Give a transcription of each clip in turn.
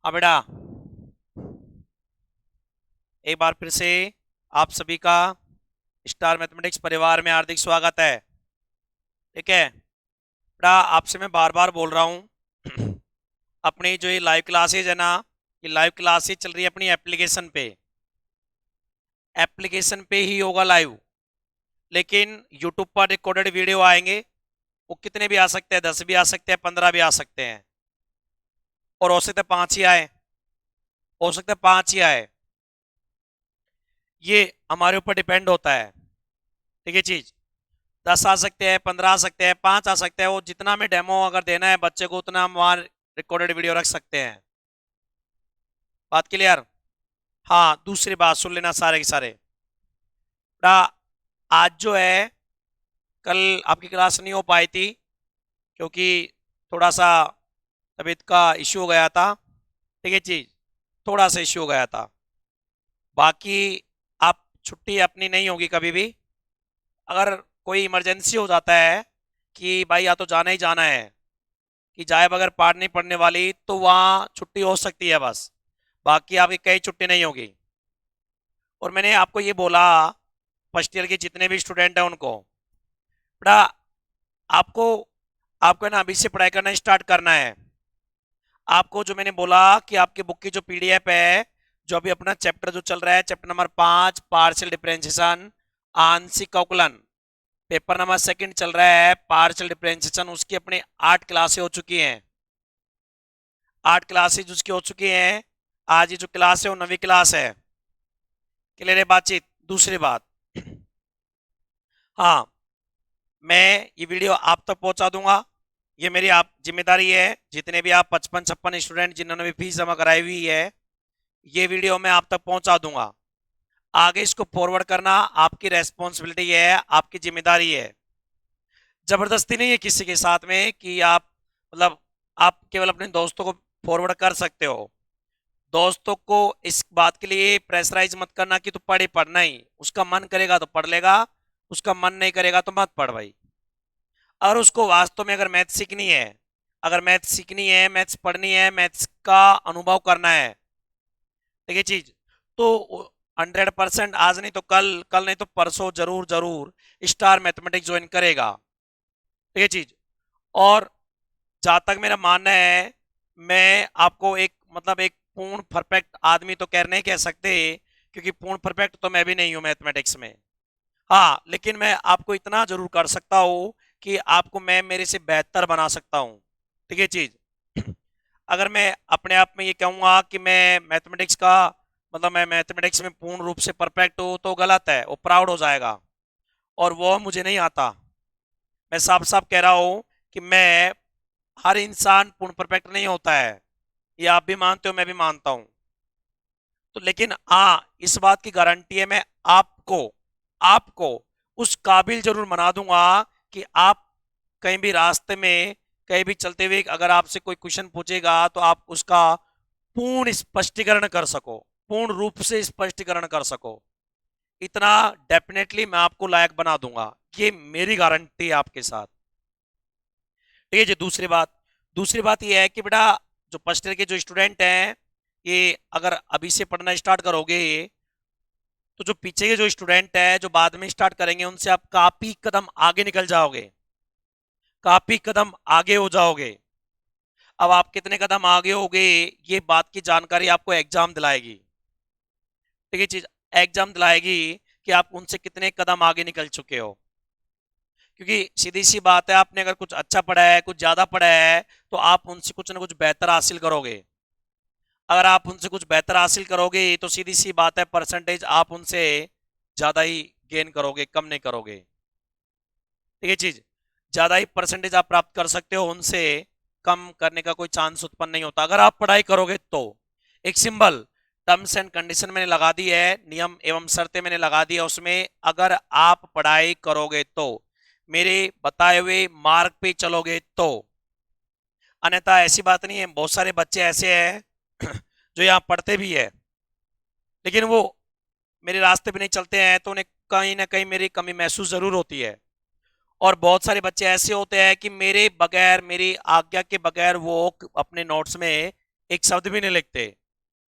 हाँ बेटा, एक बार फिर से आप सभी का स्टार मैथमेटिक्स परिवार में हार्दिक स्वागत है। ठीक है बेटा, आपसे मैं बार बार बोल रहा हूँ अपनी जो ये लाइव क्लासेज है ना, ये लाइव क्लासेज चल रही है अपनी एप्लीकेशन पे ही होगा लाइव। लेकिन यूट्यूब पर रिकॉर्डेड वीडियो आएंगे, वो कितने भी आ सकते हैं, 10 भी आ सकते हैं, 15 भी आ सकते हैं, और हो सकता है 5 ही आए, हो सकता है 5 ही आए। ये हमारे ऊपर डिपेंड होता है। ठीक है चीज, 10 आ सकते हैं, 15 आ सकते हैं, 5 आ सकते हैं। वो जितना में डेमो अगर देना है बच्चे को उतना हम वहाँ रिकॉर्डेड वीडियो रख सकते हैं। बात क्लियर? हाँ, दूसरी बात सुन लेना सारे के सारे। बेटा, आज जो है, कल आपकी क्लास नहीं हो पाई थी क्योंकि थोड़ा सा तबीयत का इश्यू हो गया था। ठीक है चीज, थोड़ा सा इश्यू हो गया था। बाकी आप छुट्टी अपनी नहीं होगी कभी भी। अगर कोई इमरजेंसी हो जाता है कि भाई या तो जाना ही जाना है, कि जाए बगैर पार नहीं पड़ने वाली, तो वहाँ छुट्टी हो सकती है बस। बाकी आपकी कई छुट्टी नहीं होगी। और मैंने आपको ये बोला, फर्स्ट ईयर के जितने भी स्टूडेंट हैं उनको, बेटा आपको आपको है ना अभी से पढ़ाई करना स्टार्ट करना है। आपको जो मैंने बोला कि आपकी बुक की जो पीडीएफ है, जो अभी अपना चैप्टर जो चल रहा है, चैप्टर नंबर 5 पार्शियल डिफरेंशिएशन आंशिक अवकलन, पेपर नंबर सेकंड चल रहा है पार्शियल डिफरेंशिएशन, उसकी अपनी 8 क्लासें हो चुकी हैं। 8 क्लासेज उसकी हो चुकी हैं। आज ये जो क्लास है वो 9वीं क्लास है। क्लियर है बातचीत? दूसरी बात, हाँ, मैं ये वीडियो आप तक पहुंचा दूंगा। ये मेरी आप जिम्मेदारी है। जितने भी आप 55-56 स्टूडेंट जिन्होंने भी फीस जमा कराई हुई है, ये वीडियो मैं आप तक पहुंचा दूंगा। आगे इसको फॉरवर्ड करना आपकी रेस्पॉन्सिबिलिटी है, आपकी जिम्मेदारी है। जबरदस्ती नहीं है किसी के साथ में कि आप, मतलब, आप केवल अपने दोस्तों को फॉरवर्ड कर सकते हो। दोस्तों को इस बात के लिए प्रेशराइज मत करना कि तू पढ़ ही पढ़ना ही, उसका मन करेगा तो पढ़ लेगा, उसका मन नहीं करेगा तो मत पढ़ भाई। और उसको वास्तव में अगर मैथ सीखनी है, अगर मैथ सीखनी है, मैथ्स पढ़नी है, मैथ्स का अनुभव करना है, ठीक है चीज, तो 100% आज नहीं तो कल, कल नहीं तो परसों जरूर जरूर स्टार मैथमेटिक्स ज्वाइन करेगा। ठीक है चीज। और जहां तक मेरा मानना है, मैं आपको एक, मतलब एक पूर्ण परफेक्ट आदमी तो कह नहीं कह सकते, क्योंकि पूर्ण परफेक्ट तो मैं भी नहीं हूं मैथमेटिक्स में। हाँ, लेकिन मैं आपको इतना जरूर कर सकता हूँ कि आपको मैं मेरे से बेहतर बना सकता हूँ। ठीक है चीज। अगर मैं अपने आप में ये कहूँगा कि मैं मैथमेटिक्स का, मतलब मैं मैथमेटिक्स में पूर्ण रूप से परफेक्ट हूँ, तो गलत है, वो प्राउड हो जाएगा, और वो मुझे नहीं आता। मैं साफ साफ कह रहा हूँ कि मैं, हर इंसान पूर्ण परफेक्ट नहीं होता है। ये आप भी मानते हो, मैं भी मानता हूँ। तो लेकिन हाँ, इस बात की गारंटी है, मैं आपको आपको उस काबिल जरूर बना दूंगा कि आप कहीं भी रास्ते में, कहीं भी चलते हुए अगर आपसे कोई क्वेश्चन पूछेगा तो आप उसका पूर्ण स्पष्टीकरण कर सको, पूर्ण रूप से स्पष्टीकरण कर सको। इतना डेफिनेटली मैं आपको लायक बना दूंगा, ये मेरी गारंटी है आपके साथ। ठीक है जी। दूसरी बात ये है कि बेटा, जो फर्स्ट ईयर के जो स्टूडेंट हैं, ये अगर अभी से पढ़ना स्टार्ट करोगे, तो जो पीछे के जो स्टूडेंट है जो बाद में स्टार्ट करेंगे, उनसे आप काफी कदम आगे निकल जाओगे, काफी कदम आगे हो जाओगे। अब आप कितने कदम आगे होगे, ये बात की जानकारी आपको एग्जाम दिलाएगी। ठीक है चीज, एग्जाम दिलाएगी कि आप उनसे कितने कदम आगे निकल चुके हो। क्योंकि सीधी सी बात है, आपने अगर कुछ अच्छा पढ़ा है, कुछ ज्यादा पढ़ा है, तो आप उनसे कुछ ना कुछ बेहतर हासिल करोगे। अगर आप उनसे कुछ बेहतर हासिल करोगे तो सीधी सी बात है, परसेंटेज आप उनसे ज्यादा ही गेन करोगे, कम नहीं करोगे। ठीक है चीज, ज्यादा ही परसेंटेज आप प्राप्त कर सकते हो, उनसे कम करने का कोई चांस उत्पन्न नहीं होता अगर आप पढ़ाई करोगे तो। एक सिंबल टर्म्स एंड कंडीशन मैंने लगा दी है, नियम एवं शर्तें मैंने लगा दी है उसमें, अगर आप पढ़ाई करोगे तो, मेरे बताए हुए मार्ग पे चलोगे तो। अन्यथा ऐसी बात नहीं है, बहुत सारे बच्चे ऐसे हैं जो यहाँ पढ़ते भी है, लेकिन वो मेरे रास्ते पे नहीं चलते हैं, तो उन्हें कहीं ना कहीं मेरी कमी महसूस जरूर होती है। और बहुत सारे बच्चे ऐसे होते हैं कि मेरे बगैर, मेरी आज्ञा के बगैर वो अपने नोट्स में एक शब्द भी नहीं लिखते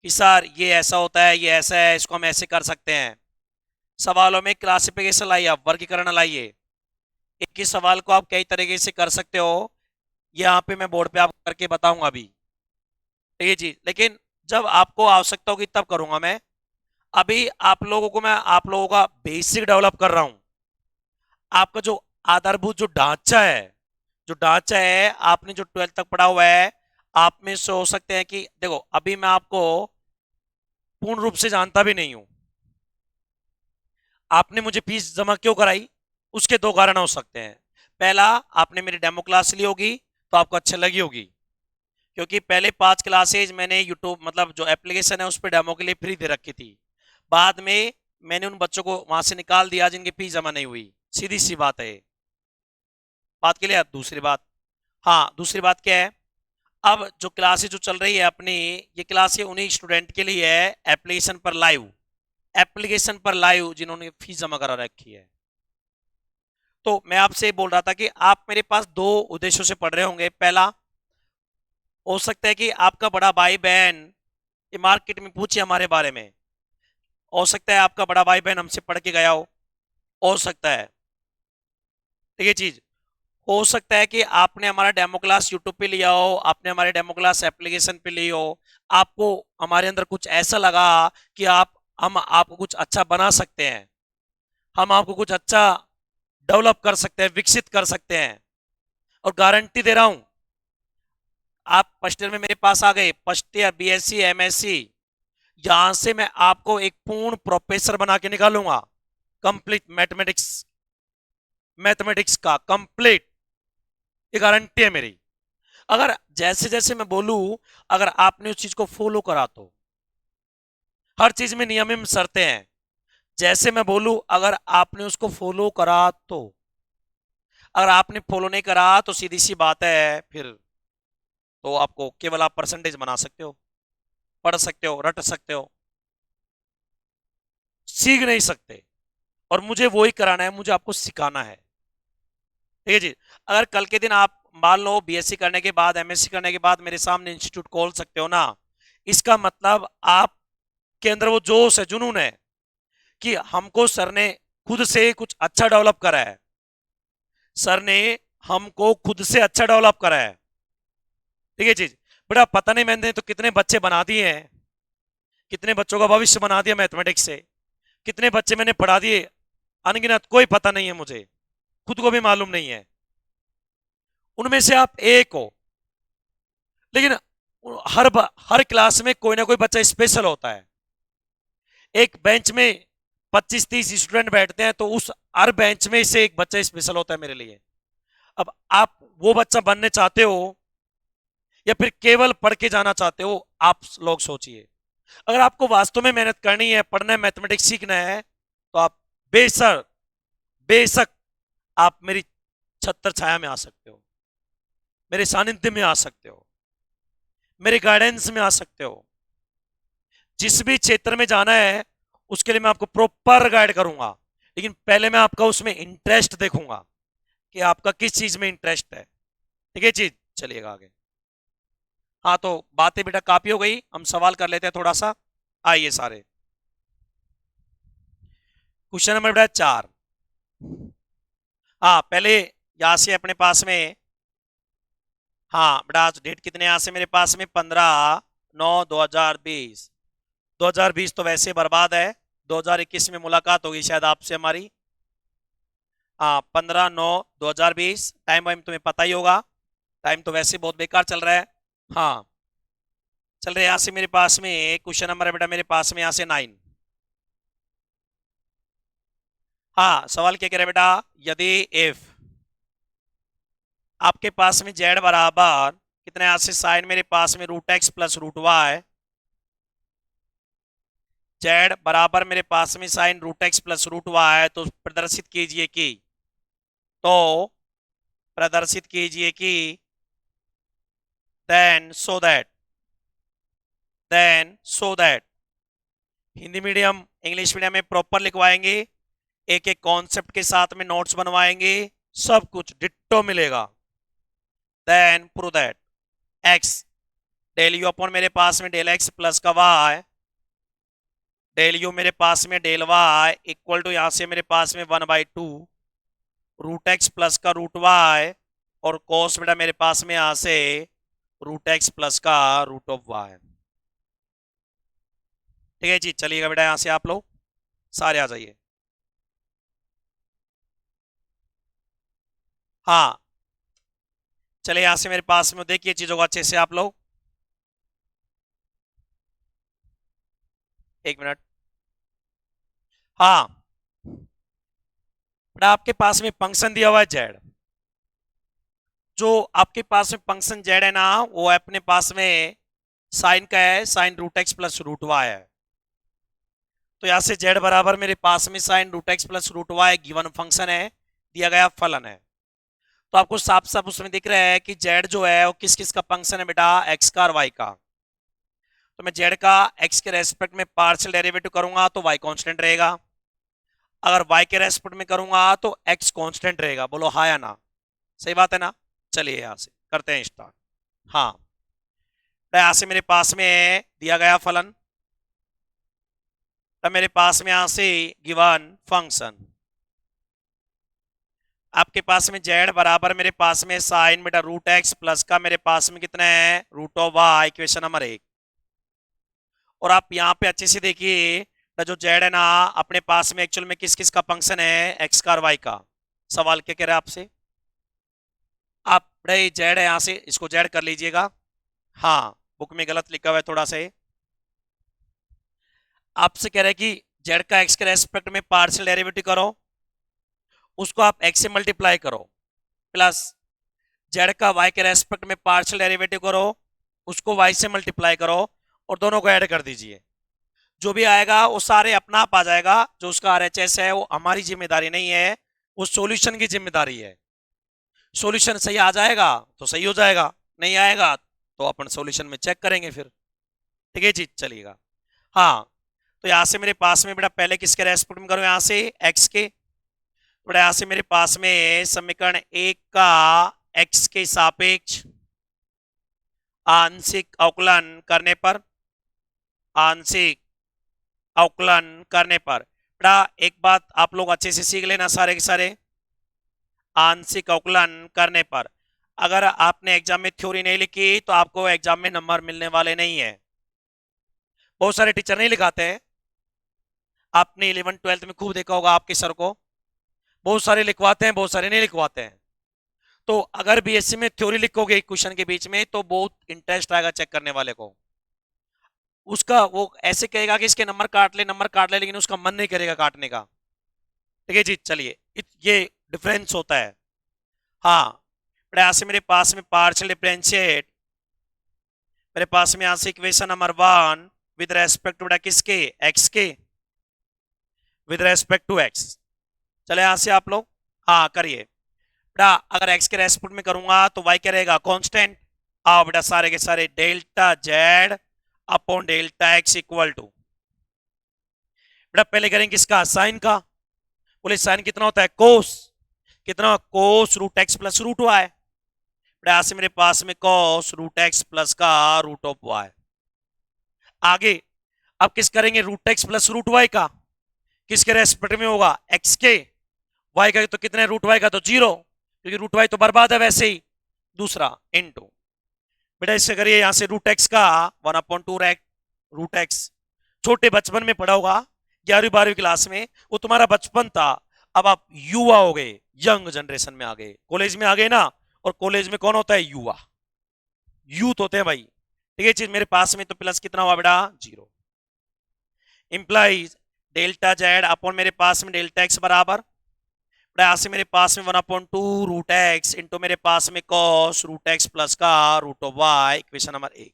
कि सर ये ऐसा होता है, ये ऐसा है, इसको हम ऐसे कर सकते हैं। सवालों में क्लासिफिकेशन लाइए, आप वर्गीकरण लाइए। एक ही सवाल को आप कई तरीके से कर सकते हो, यहाँ पे मैं बोर्ड पे आप करके बताऊंगा अभी। ठीक है जी, लेकिन जब आपको आवश्यकता होगी तब करूंगा मैं। अभी आप लोगों का बेसिक डेवलप कर रहा हूं। आपका जो आधारभूत जो ढांचा है आपने जो 12th तक पढ़ा हुआ है, आप में से हो सकते हैं कि देखो अभी मैं आपको पूर्ण रूप से जानता भी नहीं हूं। आपने मुझे फीस जमा क्यों कराई, उसके दो कारण हो सकते हैं। पहला, आपने मेरी डेमो क्लास ली होगी तो आपको अच्छी लगी होगी, क्योंकि पहले 5 क्लासेज मैंने यूट्यूब मतलब जो एप्लीकेशन है उस पर डेमो के लिए फ्री दे रखी थी। बाद में मैंने उन बच्चों को वहां से निकाल दिया जिनकी फीस जमा नहीं हुई। सीधी सी बात है, बात के लिए। दूसरी बात, हाँ दूसरी बात क्या है, अब जो क्लासेज जो चल रही है अपनी, ये क्लास उन्हीं स्टूडेंट के लिए है एप्लीकेशन पर लाइव जिन्होंने फीस जमा करा रखी है। तो मैं आपसे बोल रहा था कि आप मेरे पास दो उद्देश्यों से पढ़ रहे होंगे। पहला, हो सकता है कि आपका बड़ा भाई बहन ये मार्केट में पूछे हमारे बारे में। हो सकता है आपका बड़ा भाई बहन हमसे पढ़ के गया हो सकता है। ठीक है चीज, हो सकता है कि आपने हमारा डेमो क्लास यूट्यूब पे लिया हो, आपने हमारे डेमो क्लास एप्लीकेशन पे ली हो, आपको हमारे अंदर कुछ ऐसा लगा कि हम आपको कुछ अच्छा बना सकते हैं, हम आपको कुछ अच्छा डेवलप कर सकते हैं, विकसित कर सकते हैं। और गारंटी दे रहा हूं, आप फर्स्ट ईयर में मेरे पास आ गए, फर्स्ट ईयर बीएससी एमएससी, यहां से मैं आपको एक पूर्ण प्रोफेसर बना के निकालूंगा। कंप्लीट मैथमेटिक्स का कंप्लीट, ये गारंटी है मेरी। अगर जैसे जैसे मैं बोलूं, अगर आपने उस चीज को फॉलो करा तो, हर चीज में नियम एवं शर्तें हैं। जैसे मैं बोलूं अगर आपने उसको फॉलो करा तो, अगर आपने फॉलो नहीं करा तो सीधी सी बात है, फिर तो आपको केवल आप परसेंटेज बना सकते हो, पढ़ सकते हो, रट सकते हो, सीख नहीं सकते। और मुझे वही कराना है, मुझे आपको सिखाना है। ठीक है जी, अगर कल के दिन आप मान लो बीएससी करने के बाद एमएससी करने के बाद मेरे सामने इंस्टीट्यूट खोल सकते हो ना, इसका मतलब आपके अंदर वो जोश है, जुनून है कि हमको सर ने खुद से कुछ अच्छा डेवलप करा है, सर ने हमको खुद से अच्छा डेवलप करा है। ठीक है चीज, बेटा पता नहीं मैंने तो कितने बच्चे बना दिए हैं, कितने बच्चों का भविष्य बना दिया मैथमेटिक्स से, कितने बच्चे मैंने पढ़ा दिए अनगिनत, कोई पता नहीं है, मुझे खुद को भी मालूम नहीं है। उनमें से आप एक हो, लेकिन हर क्लास में कोई ना कोई बच्चा स्पेशल होता है। एक बेंच में 25-30 स्टूडेंट बैठते हैं, तो उस हर बेंच में से एक बच्चा स्पेशल होता है मेरे लिए। अब आप वो बच्चा बनने चाहते हो या फिर केवल पढ़ के जाना चाहते हो, आप लोग सोचिए। अगर आपको वास्तव में मेहनत करनी है, पढ़ना है, मैथमेटिक्स सीखना है, तो आप बेशक बेशक आप मेरी छत्र छाया में आ सकते हो, मेरे सानिध्य में आ सकते हो, मेरे गाइडेंस में आ सकते हो। जिस भी क्षेत्र में जाना है उसके लिए मैं आपको प्रॉपर गाइड करूंगा, लेकिन पहले मैं आपका उसमें इंटरेस्ट देखूंगा कि आपका किस चीज में इंटरेस्ट है। ठीक है चीज, चलिएगा आगे। हाँ तो बातें बेटा काफी हो गई, हम सवाल कर लेते हैं थोड़ा सा। आइए सारे, क्वेश्चन नंबर बेटा 4। हाँ पहले यहां से अपने पास में, हाँ बेटा आज डेट कितने यहाँ से मेरे पास में 15/9/2020। 2020 तो वैसे बर्बाद है, 2021 में मुलाकात होगी शायद आपसे हमारी। हाँ 15/9/2020, टाइम वाइम तुम्हें पता ही होगा, टाइम तो वैसे बहुत बेकार चल रहा है। हाँ चल रहे, यहाँ से मेरे पास में क्वेश्चन नंबर है बेटा मेरे पास में यहाँ से 9। हाँ सवाल क्या कह रहा है बेटा, यदि इफ आपके पास में जेड बराबर कितने, यहाँ से साइन मेरे पास में √x प्लस √y, जेड बराबर मेरे पास में साइन √x प्लस √y, तो प्रदर्शित कीजिए कि, तो प्रदर्शित कीजिए कि then so that Hindi medium English medium में प्रॉपर लिखवाएंगे, एक एक कॉन्सेप्ट के साथ में नोट्स बनवाएंगे, सब कुछ डिट्टो मिलेगा। Then prove that x del u upon मेरे पास में डेल एक्स प्लस का वाई, डेल यू मेरे पास में डेल वाई इक्वल टू यहां से मेरे पास में 1/2 रूट एक्स प्लस का रूट वाई, और कोस बेटा मेरे पास में यहां से रूट एक्स प्लस का रूट ऑफ वाई। ठीक है जी, चलिएगा बेटा यहां से आप लोग सारे आ जाइए। हाँ, चलिए यहां से मेरे पास में देखिए चीजों को अच्छे से आप लोग। एक मिनट। हाँ बेटा, आपके पास में फंक्शन दिया हुआ है जेड। जो आपके पास में फंक्शन जेड है ना, वो अपने पास में साइन का है, sign root x plus root Y है। तो यहां से जेड बराबर मेरे पास में sign root x plus root Y given function है, दिया गया फलन है। तो आपको साफ साफ उसमें दिख रहा है कि जेड जो है वो किस किस का फंक्शन है बेटा, एक्स का और वाई का। तो मैं जेड का एक्स के रेस्पेक्ट में पार्शियल डेरिवेटिव करूंगा तो वाई कांस्टेंट रहेगा, अगर वाई के रेस्पेक्ट में करूंगा तो एक्स कांस्टेंट रहेगा। बोलो हाँ या ना, सही बात है ना। चलिए यहां से करते हैं स्टार्ट। हाँ, तो यहां से मेरे पास में दिया गया फलन, तो मेरे पास में यहां से गिवन फंक्शन, आपके पास में जेड बराबर मेरे पास में साइन बेटा रूट एक्स प्लस का मेरे पास में कितना है root of y, equation number 1। और आप यहाँ पे अच्छे से देखिए, जो जेड है ना अपने पास में एक्चुअल में किस किस का फंक्शन है, एक्स का और वाई का। सवाल क्या कह रहे हैं आपसे, आप बड़े जेड है यहां से इसको जेड कर लीजिएगा। हाँ, बुक में गलत लिखा हुआ है थोड़ा सा। आपसे कह रहे हैं कि जेड का एक्स के रेस्पेक्ट में पार्शियल डेरिवेटिव करो, उसको आप एक्स से मल्टीप्लाई करो, प्लस जेड का वाई के रेस्पेक्ट में पार्शियल डेरिवेटिव करो, उसको वाई से मल्टीप्लाई करो, और दोनों को ऐड कर दीजिए। जो भी आएगा वो सारे अपना आप आ जाएगा। जो उसका आरएचएस है वो हमारी जिम्मेदारी नहीं है, वो सॉल्यूशन की जिम्मेदारी है। सॉल्यूशन सही आ जाएगा तो सही हो जाएगा, नहीं आएगा तो अपन सॉल्यूशन में चेक करेंगे फिर। ठीक है जी, चलिएगा। हाँ, तो यहां से मेरे पास में बेटा पहले किसके रेस्पेक्ट में करो, यहां से एक्स के। बेटा यहां से मेरे पास में समीकरण 1 का एक्स के सापेक्ष आंशिक अवकलन करने पर, आंशिक अवकलन करने पर बेटा एक बात आप लोग अच्छे से सीख लेना सारे के सारे, आंशिक अवकलन करने पर अगर आपने एग्जाम में थ्योरी नहीं लिखी तो आपको एग्जाम में नंबर मिलने वाले नहीं है। बहुत सारे टीचर नहीं लिखाते हैं, आपने 11th-12th में खूब देखा होगा आपके सर को, बहुत सारे लिखवाते हैं बहुत सारे नहीं लिखवाते हैं। तो अगर बीएससी में थ्योरी लिखोगे एक क्वेश्चन के बीच में तो बहुत इंटरेस्ट आएगा चेक करने वाले को, उसका वो ऐसे कहेगा कि इसके नंबर काट ले नंबर काट ले, लेकिन उसका मन नहीं करेगा काटने का। ठीक है जी, चलिए ये डिफरेंस होता है। हाँ बेटा, यहां से मेरे पास में पार्शियल डिफरेंशिएट, मेरे पास में यहां से equation number 1 with respect to बेटा किसके, एक्स के, विद रेस्पेक्ट टू एक्स। चले यहां से आप लोग हाँ करिए बेटा। अगर एक्स के रेस्पेक्ट में करूंगा तो वाई क्या रहेगा, कांस्टेंट। आओ बेटा सारे के सारे delta z upon delta x equal to, बेटा पहले करेंगे किसका, साइन का। बोले साइन कितना होता है, कोस। कितना, cos root x plus root y. बेटा यहां से मेरे पास में कोस रूट एक्स प्लस का रूट ऑफ वाई। आगे अब किस करेंगे, root x plus root y का, किसके रेस्पेक्ट में होगा, एक्स के। वाई का तो कितने, रूट वाई का तो 0, क्योंकि रूट वाई तो बर्बाद है वैसे ही। दूसरा इनटू, बेटा इससे करिए यहां से रूट एक्स का 1/2 रूट एक्स। छोटे बचपन में पढ़ा होगा 11वीं 12वीं क्लास में, वो तुम्हारा बचपन था। अब आप युवा हो गए, यंग जनरेशन में आ गए, कॉलेज में आ गए ना, और कॉलेज में कौन होता है, युवा, यूथ होते हैं भाई। ठीक है चीज, मेरे पास में तो प्लस कितना हुआ बेटा, 0। इंप्लाइज डेल्टा जेड अपॉन मेरे पास में डेल्टा एक्स बराबर, यहां से मेरे पास में 1/2 रूट एक्स इंटू मेरे पास में कॉस रूट एक्स प्लस का root of y, equation number 1।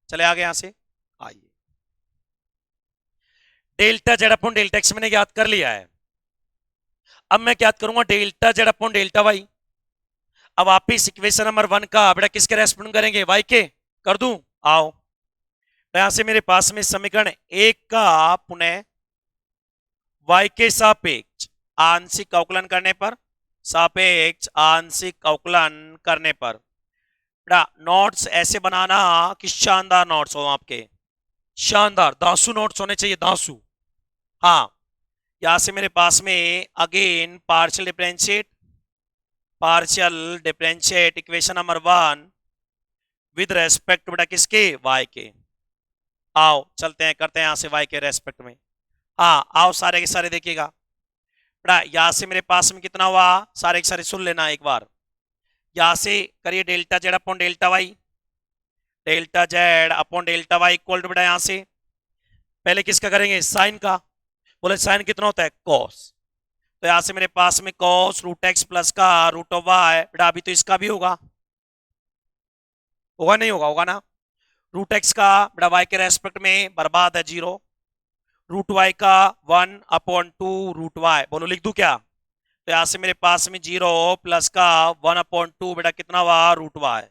चले आगे यहां से आइए, delta z upon delta x मैंने याद कर लिया है। अब मैं क्या करूंगा, delta z upon delta y. अब आप इस इक्वेशन नंबर 1 का बेटा किसके रेस्पोंड करेंगे, वाई के। कर दूं, आओ। तो यहां से मेरे पास में समीकरण 1 का पुनः वाई के सापेक्ष आंशिक अवकलन करने पर, सापेक्ष आंशिक अवकलन करने पर बेटा नोट्स ऐसे बनाना कि शानदार नोट्स हो आपके, शानदार दांसू नोट्स होने चाहिए, दांसू। हाँ, यहां से मेरे पास में again partial differentiate equation number 1 with respect बेटा किसके, वाई के। आओ चलते हैं, करते हैं यहां से वाई के रेस्पेक्ट में। हाँ आओ सारे के सारे देखिएगा बेटा, यहां से मेरे पास में कितना हुआ, सारे के सारे सुन लेना एक बार। यहां से करिए delta z upon delta y, delta z upon delta y equal to बेटा यहां से पहले किसका करेंगे, साइन का। बोले साइन कितना होता है, कॉस। तो यहां से मेरे पास में कॉस रूट एक्स प्लस का रूट ऑफ वाई, बेटा अभी तो इसका भी होगा, होगा नहीं होगा, होगा ना। रूट एक्स का बेटा वाई के रेस्पेक्ट में बर्बाद है 0, रूट वाई का 1/2 रूट वाई, बोलो लिख दूं क्या। तो यहां से मेरे पास में 0 प्लस का 1/2 बेटा कितना हुआ, रूट वाई।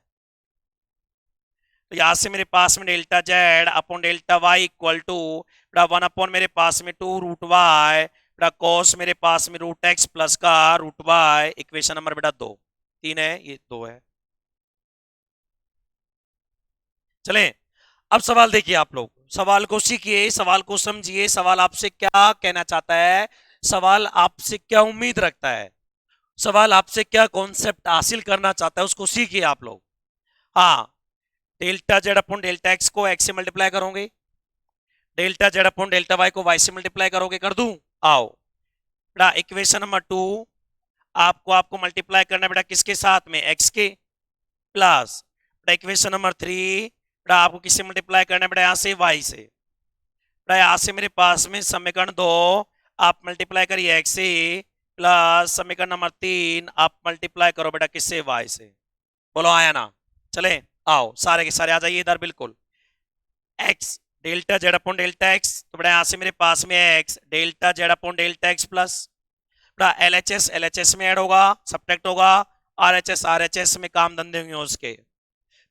तो यहां से मेरे पास में delta z upon delta y equal to बेटा 1 अपॉन मेरे पास में 2 रूट वाई बेटा कॉस मेरे पास में रूट एक्स प्लस का रूट वाई, इक्वेशन नंबर बेटा 2, 3 है ये 2 है। चलें अब सवाल देखिए, आप लोग सवाल को सीखिए, सवाल को समझिए, सवाल आपसे क्या कहना चाहता है, सवाल आपसे क्या उम्मीद रखता है, सवाल आपसे क्या कॉन्सेप्ट हासिल करना चाहता है, उसको सीखिए आप लोग। हाँ, delta z upon delta x को एक्स से मल्टीप्लाई करोगे, delta z upon delta y को वाई से मल्टीप्लाई करोगे, कर दूं। आओ बेटा इक्वेशन नंबर 2 आपको आपको मल्टीप्लाई करना बेटा किसके साथ में, एक्स के, प्लस बेटा इक्वेशन नंबर 3 बेटा आपको किससे मल्टीप्लाई करना है, बेटा यहां से वाई से। बेटा यहां से मेरे पास में समीकरण 2 आप मल्टीप्लाई करिए एक्स से, प्लस समीकरण नंबर 3 आप मल्टीप्लाई करो बेटा किससे, वाई से। बोलो आया ना। चले आओ सारे के सारे आ जाइए इधर, बिल्कुल। X delta z upon delta x, तो बेटा यहां से मेरे पास में x delta z upon delta x plus बेटा एल एच एस में ऐड होगा, सब्ट्रैक्ट होगा, आर एच एस में काम धंधे होंगे उसके,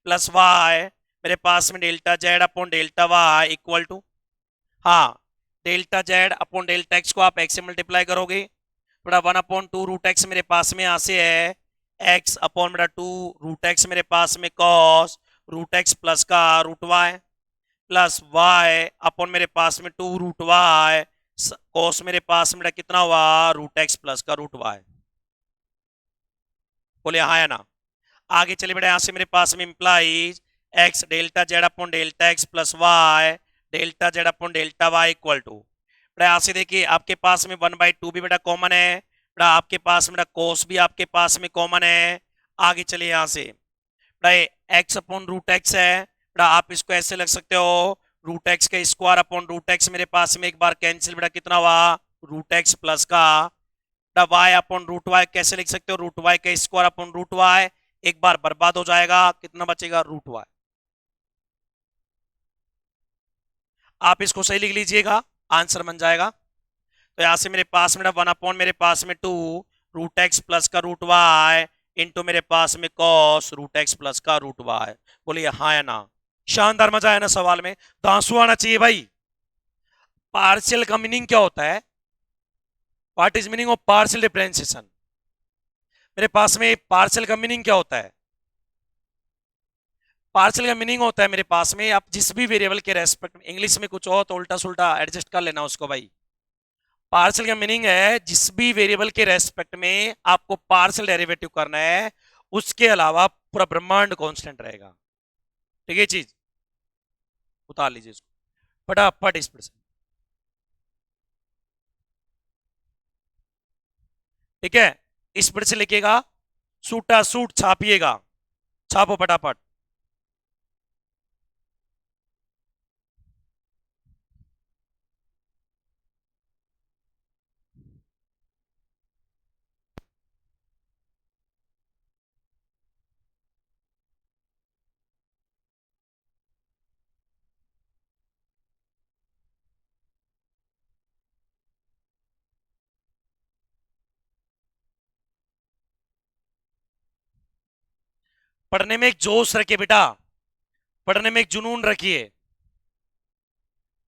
प्लस वाई मेरे पास में delta z upon delta y equal to, हाँ delta z upon delta x को आप एक्स से मल्टीप्लाई करोगे, बेटा 1/2 रूट एक्स मेरे पास में यहां से है, एक्स अपॉन बेटा 2 रूट एक्स मेरे पास में कॉस रूट एक्स प्लस का root y, plus y upon मेरे पास में 2 रूट वाई कॉस मेरे पास में कितना हुआ, रूट एक्स प्लस का रूट वाई। बोले हाँ या ना। आगे चले बेटा, यहां से मेरे पास में implies x delta z upon delta x plus y delta z upon delta y equal to, बेटा यहां से देखिए आपके पास में 1/2 भी बेटा कॉमन है, बेटा आपके पास में कोस भी आपके पास में कॉमन है। आगे चलिए यहां से बेटा एक्स अपॉन रूट एक्स है, बेटा आप इसको ऐसे लग सकते हो, रूट एक्स का स्क्वायर अपॉन रूट एक्स मेरे पास में एक बार कैंसिल, बेटा कितना हुआ, रूट एक्स प्लस का बेटा वाई अपॉन रूट वाई कैसे लिख सकते हो, रूट वाई का स्क्वायर अपॉन रूट वाई, एक बार बर्बाद हो जाएगा, कितना बचेगा, रूट वाई। आप इसको सही लिख लीजिएगा, आंसर बन जाएगा। तो यहां से मेरे पास में 1 अपॉन मेरे पास में 2 रूट एक्स प्लस का रूट वाई इंटू मेरे पास में कॉस रूट एक्स प्लस का रूट वाई। बोलिए हाँ या ना। शानदार, मजा आया ना सवाल में, तो आंसू आना चाहिए भाई। पार्शियल का मीनिंग क्या होता है, what is meaning of partial differentiation. मेरे पास में पार्शियल का मीनिंग क्या होता है, पार्शियल का मीनिंग होता है मेरे पास में आप जिस भी वेरिएबल के रेस्पेक्ट में, इंग्लिश में कुछ हो तो उल्टा सुल्टा एडजस्ट कर लेना उसको भाई। पार्शियल का मीनिंग है जिस भी वेरिएबल के रेस्पेक्ट में आपको पार्शियल डेरिवेटिव करना है, उसके अलावा पूरा ब्रह्मांड कांस्टेंट रहेगा। ठीक है चीज, उतार लीजिए इसको फटाफट इस पर से। ठीक है, इस पर से लिखिएगा, सूटा सूट छापिएगा, छापो फटाफट। पढ़ने में एक जोश रखिए बेटा, पढ़ने में एक जुनून रखिए,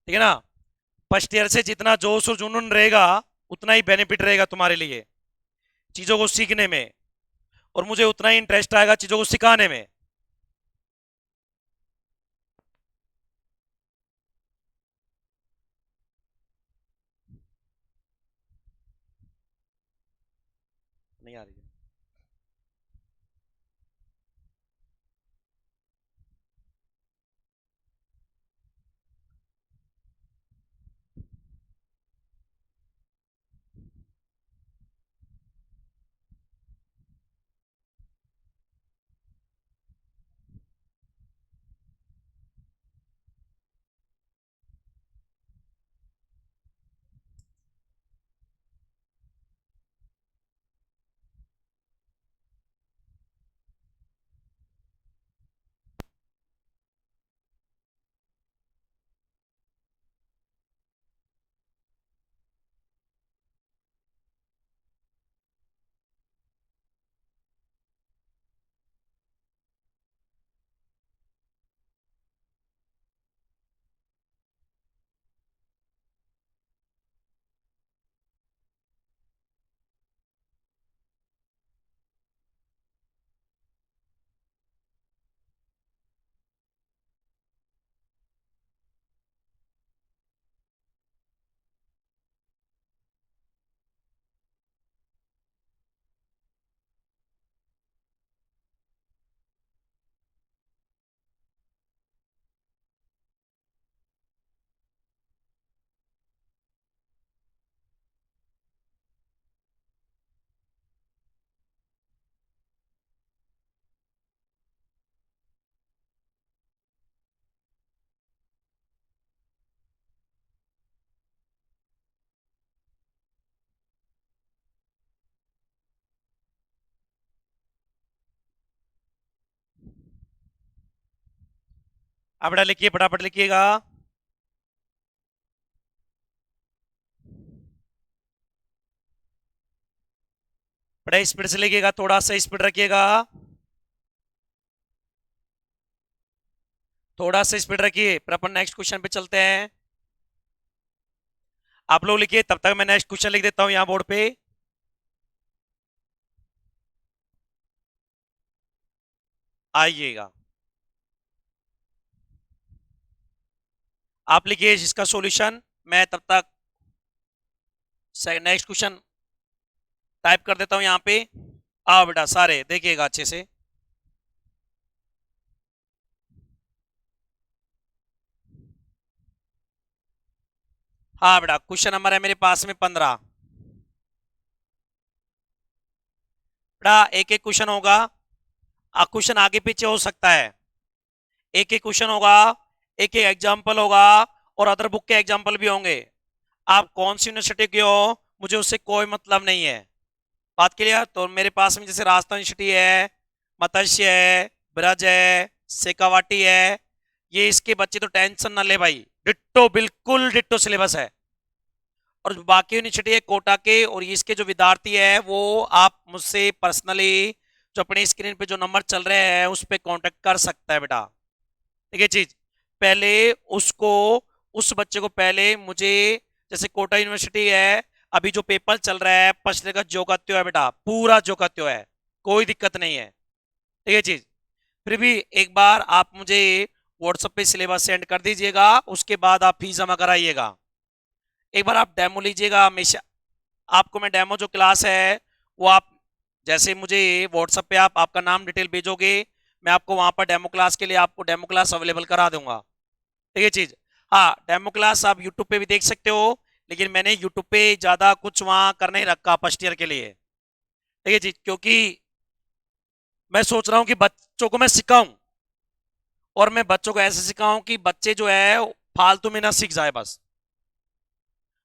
ठीक है ना। फर्स्ट ईयर से जितना जोश और जुनून रहेगा उतना ही बेनिफिट रहेगा तुम्हारे लिए चीजों को सीखने में, और मुझे उतना ही इंटरेस्ट आएगा चीजों को सिखाने में। नहीं आ रही है। आप बेटा लिखिए, फटाफट लिखिएगा। बड़ा स्पीड से लिखिएगा, थोड़ा सा स्पीड रखिएगा, थोड़ा सा स्पीड रखिए। फिर अपन नेक्स्ट क्वेश्चन पे चलते हैं। आप लोग लिखिए, तब तक मैं नेक्स्ट क्वेश्चन लिख देता हूं यहां बोर्ड पे। आइएगा, आप लिखिए इसका सॉल्यूशन, मैं तब तक नेक्स्ट क्वेश्चन टाइप कर देता हूं यहां पे। आओ बेटा सारे देखिएगा अच्छे से। हाँ बेटा, क्वेश्चन नंबर है मेरे पास में 15। बेटा एक एक क्वेश्चन होगा, क्वेश्चन आगे पीछे हो सकता है, एक एक क्वेश्चन होगा, एक एक एग्जाम्पल होगा, और अदर बुक के एग्जाम्पल भी होंगे। आप कौन सी यूनिवर्सिटी के हो मुझे उससे कोई मतलब नहीं है। बात क्लियर? तो मेरे पास में जैसे राजस्थान यूनिवर्सिटी है, मत्स्य है, ब्रज है, शेखावाटी है, ये इसके बच्चे तो टेंशन ना ले भाई, डिट्टो बिल्कुल डिट्टो सिलेबस है। और जो बाकी यूनिवर्सिटी है कोटा के, और इसके जो विद्यार्थी है वो आप मुझसे पर्सनली जो अपनी स्क्रीन पे जो नंबर चल रहे हैं उस पर कांटेक्ट कर सकता है बेटा। ठीक है चीज, पहले उसको, उस बच्चे को पहले मुझे, जैसे कोटा यूनिवर्सिटी है, अभी जो पेपर चल रहा है पछले का जोकात्यो है बेटा, पूरा जोकात्यो है, कोई दिक्कत नहीं है। ठीक है चीज, फिर भी एक बार आप मुझे व्हाट्सएप पे सिलेबस सेंड कर दीजिएगा, उसके बाद आप फीस जमा कराइएगा। एक बार आप डेमो लीजिएगा हमेशा। आपको मैं डेमो जो क्लास है वो आप जैसे मुझे व्हाट्सएप पे आप आपका नाम डिटेल भेजोगे, मैं आपको वहां पर डेमो क्लास के लिए आपको डेमो क्लास अवेलेबल करा दूंगा। ठीक है चीज, हाँ डेमो क्लास आप यूट्यूब पे भी देख सकते हो, लेकिन मैंने यूट्यूब पे ज्यादा कुछ वहां कर नहीं रखा फर्स्ट ईयर के लिए। ठीक है चीज, क्योंकि मैं सोच रहा हूँ कि बच्चों को मैं सिखाऊं, और मैं बच्चों को ऐसे सिखाऊं कि बच्चे जो है फालतू में ना सीख जाए बस।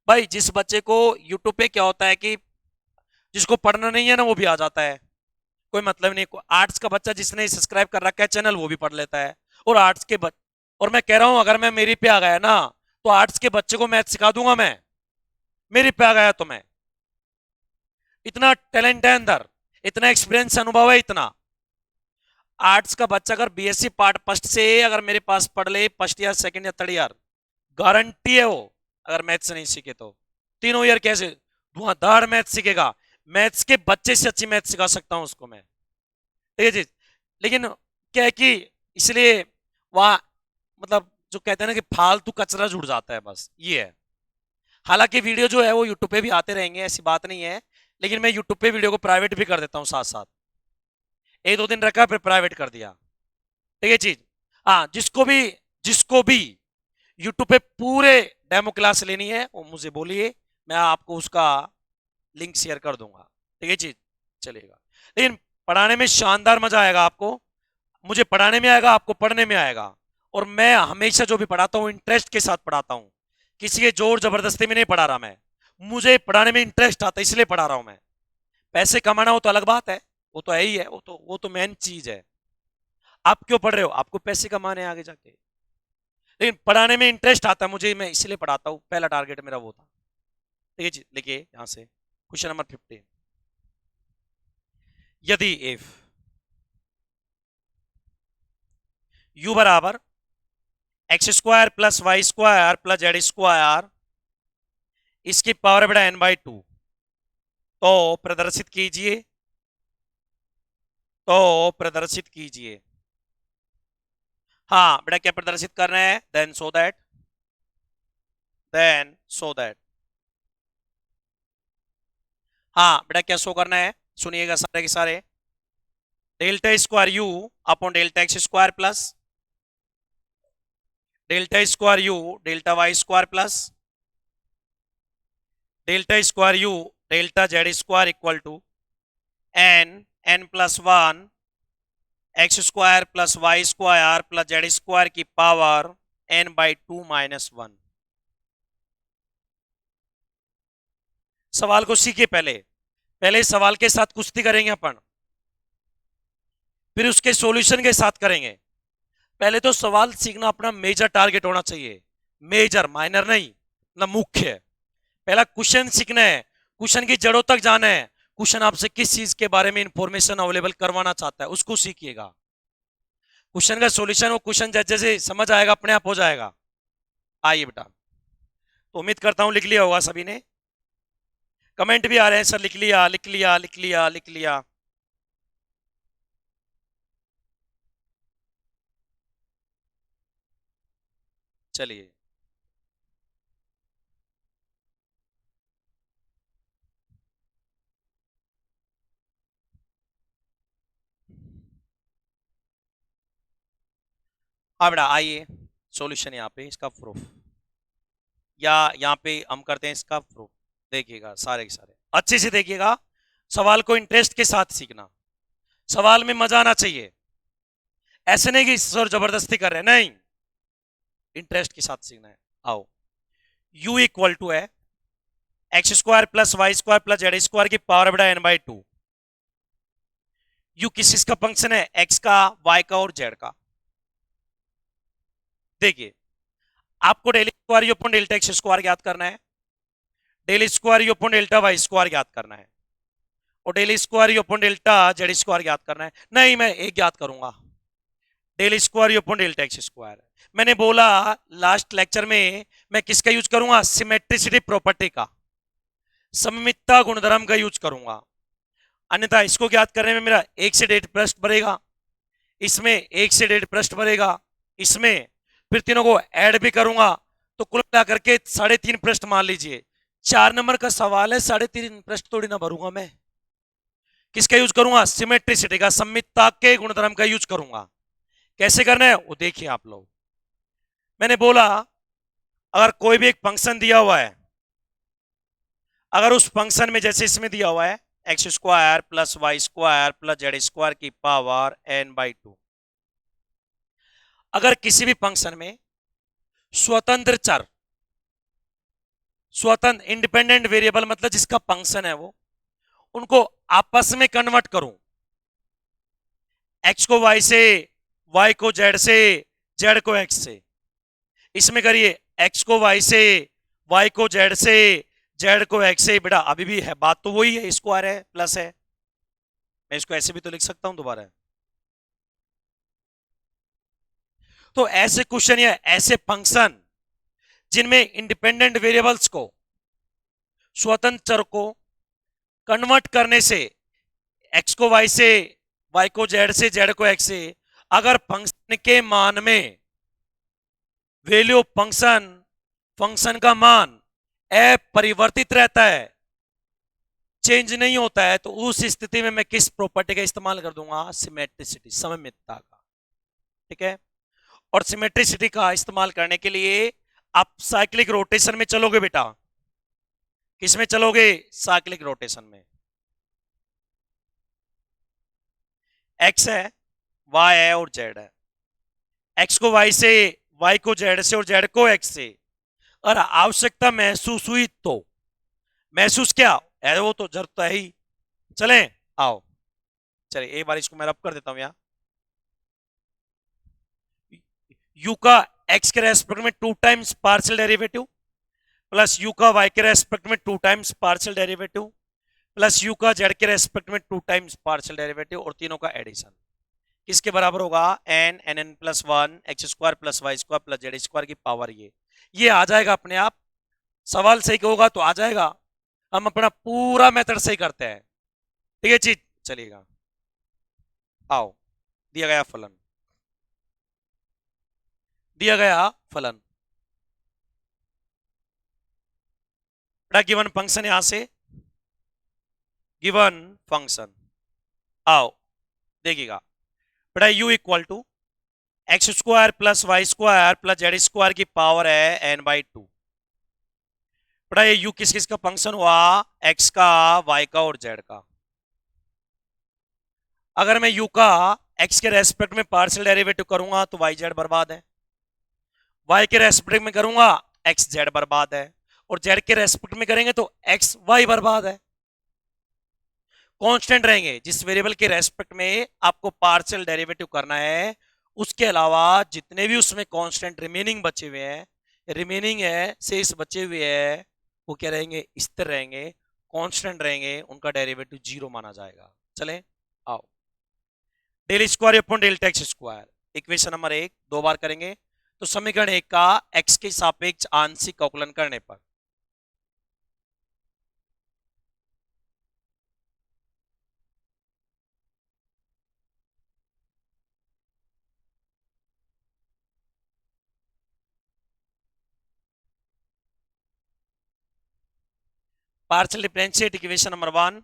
भाई जिस बच्चे को यूट्यूब पे क्या होता है कि जिसको पढ़ना नहीं है ना वो भी आ जाता है, कोई मतलब नहीं। आर्ट्स का बच्चा जिसने सब्सक्राइब कर रखा है चैनल वो भी पढ़ लेता है। और आर्ट्स के और मैं कह रहा हूं अगर मैं मेरी पे आ गया ना तो आर्ट्स के बच्चे को मैथ सिखा दूंगा मैं, मेरी पे आ गया तो मैं, इतना टैलेंट है अंदर, इतना एक्सपीरियंस अनुभव है इतना। आर्ट्स का बच्चा अगर बीएससी पार्ट फर्स्ट से अगर मेरे पास पढ़ ले, फर्स्ट ईयर सेकंड या थर्ड ईयर, गारंटी है वो अगर मैथ्स नहीं सीखे तो तीनों ईयर कैसे धुआंधार मैथ सीखेगा। मैथ्स के बच्चे से अच्छी मैथ सिखा सकता हूं उसको मैं। ठीक है जी, लेकिन क्या है कि इसलिए वहां मतलब जो कहते हैं ना कि फालतू कचरा जुड़ जाता है, बस ये है। हालांकि वीडियो जो है वो यूट्यूब पे भी आते रहेंगे, ऐसी बात नहीं है, लेकिन मैं यूट्यूब पे वीडियो को प्राइवेट भी कर देता हूँ साथ साथ। एक दो दिन रखा फिर प्राइवेट कर दिया। ठीक है चीज। हाँ, जिसको भी यूट्यूब पे पूरे डेमो क्लास लेनी है वो मुझे बोलिए, मैं आपको उसका लिंक शेयर कर दूंगा। ठीक है चीज, चलेगा। लेकिन पढ़ाने में शानदार मजा आएगा आपको। मुझे पढ़ाने में आएगा, आपको पढ़ने में आएगा। और मैं हमेशा जो भी पढ़ाता हूँ इंटरेस्ट के साथ पढ़ाता हूँ, किसी के जोर जबरदस्ती में नहीं पढ़ा रहा मैं। मुझे पढ़ाने में इंटरेस्ट आता है इसलिए पढ़ा रहा हूं मैं। पैसे कमाना हो तो अलग बात है, वो तो है ही है, वो तो मेन चीज है। आप क्यों पढ़ रहे हो? आपको पैसे कमाने हैं आगे जाके। लेकिन पढ़ाने में इंटरेस्ट आता है मुझे, मैं इसलिए पढ़ाता हूं। पहला टारगेट मेरा वो था। ठीक है जी, देखिए यहां से क्वेश्चन नंबर 15। यदि इफ u बराबर x square plus y square plus z square इसकी पावर बेटा n/2, तो प्रदर्शित कीजिए। हाँ बेटा, क्या प्रदर्शित कर रहे हैं? देन सो दैट हाँ बेटा, क्या शो करना है? सुनिएगा सारे के सारे। Delta square u upon delta x square plus delta square u delta y square plus delta square u delta z square equal to n+1 x square plus y square plus z square की power n/2 -1। सवाल को सीखिए। पहले पहले सवाल के साथ कुश्ती करेंगे अपन, फिर उसके सॉल्यूशन के साथ करेंगे। पहले तो सवाल सीखना अपना मेजर टारगेट होना चाहिए। मेजर, माइनर नहीं ना, मुख्य। पहला क्वेश्चन सीखना है, क्वेश्चन की जड़ों तक जाना है। क्वेश्चन आपसे किस चीज के बारे में इंफॉर्मेशन अवेलेबल करवाना चाहता है उसको सीखिएगा। क्वेश्चन का सॉल्यूशन, वो क्वेश्चन जैसे जैसे समझ आएगा अपने आप हो जाएगा। आइए बेटा, तो उम्मीद करता हूं लिख लिया होगा सभी ने। कमेंट भी आ रहे हैं सर, लिख लिया लिख लिया लिख लिया लिख लिया। चलिए, हाँ बेटा आइए, सॉल्यूशन यहाँ पे इसका प्रूफ, या यहाँ पे हम करते हैं इसका प्रूफ। देखिएगा सारे के सारे अच्छे से देखिएगा। सवाल को इंटरेस्ट के साथ सीखना, सवाल में मजा आना चाहिए। ऐसे नहीं कि सर जबरदस्ती कर रहे हैं, नहीं, इंटरेस्ट के साथ सीखना है। आओ, u इक्वल टू है x square plus y square plus z square की पावर बेटा n/2। u किस चीज का फंक्शन है? x का, y का और z का। देखिए, आपको del square u upon delta x square याद करना है, del square u upon delta y square याद करना है, और del square u upon delta z square याद करना है। नहीं, मैं एक याद करूंगा, del square u upon delta x square. मैंने बोला लास्ट लेक्चर में मैं किसका यूज करूंगा? सिमेट्रिसिटी प्रॉपर्टी का, सममितता गुणधर्म का यूज करूंगा। अन्यथा इसको याद करने में मेरा 1 से 1.5 पृष्ठ भरेगा, इसमें 1 से 1.5 पृष्ठ भरेगा, इसमें फिर तीनों को ऐड भी करूंगा, तो कुल मिलाकर के 3.5 पृष्ठ मान लीजिए। 4 नंबर का सवाल है, 3.5 पृष्ठ थोड़ी ना भरूंगा मैं। किसका यूज करूंगा? सिमेट्रिसिटी का, सममितता के गुणधर्म का यूज करूंगा। कैसे करना है वो देखिए आप लोग। मैंने बोला अगर कोई भी एक फंक्शन दिया हुआ है, अगर उस फंक्शन में जैसे इसमें दिया हुआ है x square plus y square plus z square की पावर n/2, अगर किसी भी फंक्शन में स्वतंत्र चर, स्वतंत्र इंडिपेंडेंट वेरिएबल मतलब जिसका फंक्शन है वो, उनको आपस में कन्वर्ट करूं, एक्स को वाई से, वाई को जेड से, जेड को एक्स से। इसमें करिए एक्स को वाई से, वाई को जेड से, जेड को एक्स से। बेटा अभी भी है, बात तो वही है, स्क्वायर है प्लस है। मैं इसको ऐसे भी तो लिख सकता हूं दोबारा। तो ऐसे क्वेश्चन या ऐसे फंक्शन जिनमें इंडिपेंडेंट वेरिएबल्स को, स्वतंत्र चर को कन्वर्ट करने से, एक्स को वाई से, वाई को जेड से, जेड को एक्स से, अगर फंक्शन के मान में वैल्यू फंक्शन, फंक्शन का मान अपरिवर्तित रहता है, चेंज नहीं होता है तो उस स्थिति में मैं किस प्रॉपर्टी का इस्तेमाल कर दूंगा? सिमेट्रिसिटी, सममितता का। ठीक है, और सिमेट्रिसिटी का इस्तेमाल करने के लिए आप साइक्लिक रोटेशन में चलोगे बेटा। किस में चलोगे? साइक्लिक रोटेशन में। एक्स है, वाई है और जेड है। एक्स को वाई से, वाई को जेड से और जेड को एक्स से। और आवश्यकता महसूस हुई तो, महसूस क्या है वो तो जरूरत है ही। चले आओ, चलिए एक बार इसको मैं रब कर देता हूं यहां। यू का एक्स के रेस्पेक्ट में 2 times partial derivative plus you का वाई के रेस्पेक्ट में 2 times partial derivative plus you का जेड के रेस्पेक्ट में 2 टाइम्स पार्शियल डेरिवेटिव और तीनों का एडिशन किसके बराबर होगा? N n n plus one x square plus y square plus z square की पावर। ये आ जाएगा अपने आप। सवाल सही होगा तो आ जाएगा। हम अपना पूरा मेथड सही करते हैं। ठीक है चीज, चलिएगा आओ। दिया गया फलन, दिया गया फलन, बड़ा गिवन फंक्शन यहां से, गिवन फंक्शन। आओ देखिएगा बड़ा, u equal to x square plus y square plus z square की पावर है n/2। बड़ा ये यू किस किस का फंक्शन हुआ? एक्स का, वाई का और जेड का। अगर मैं यू का एक्स के रेस्पेक्ट में पार्शियल डेरिवेटिव करूंगा तो वाई जेड बर्बाद है, वाई के रेस्पेक्ट में करूंगा एक्स जेड बर्बाद है, और जेड के रेस्पेक्ट में करेंगे तो एक्स वाई बर्बाद है। कांस्टेंट रहेंगे, जिस वेरिएबल के रेस्पेक्ट में आपको पार्शियल डेरिवेटिव करना है उसके अलावा जितने भी उसमें कांस्टेंट रिमेनिंग बचे हुए हैं, रिमेनिंग है शेष बचे हुए हैं, वो क्या रहेंगे? स्थिर रहेंगे, कांस्टेंट रहेंगे, उनका डेरिवेटिव जीरो माना जाएगा। चले आओ, del square upon delta x square, equation number 1 दो बार करेंगे तो समीकरण 1 का एक्स के सापेक्ष आंशिक अवकलन करने पर partial differentiate equation number 1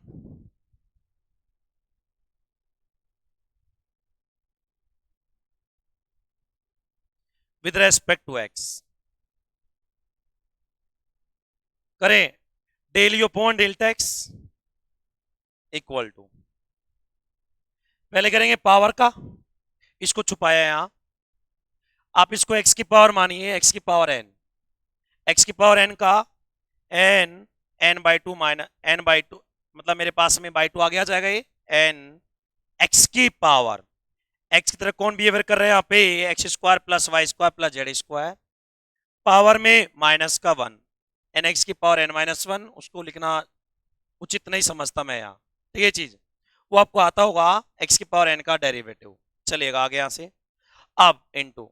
with respect to x करें, del u upon delta x equal to, पहले करेंगे पावर का, इसको छुपाया यहां, आप इसको x की पावर मानिए, x की पावर n, x की पावर n का n n/2 माइनस n/2, मतलब मेरे पास में बाई टू आगे आ जाएगा ये n x की पावर, x की तरह कौन बिहेवियर कर रहे हैं यहाँ पे? X square plus y square plus z square, power में माइनस का 1, एन एक्स की पावर n-1, उसको लिखना उचित नहीं समझता मैं यहाँ। ठीक है चीज, वो आपको आता होगा x की पावर n का डेरिवेटिव। चलिएगा आगे यहाँ से, अब इनटू,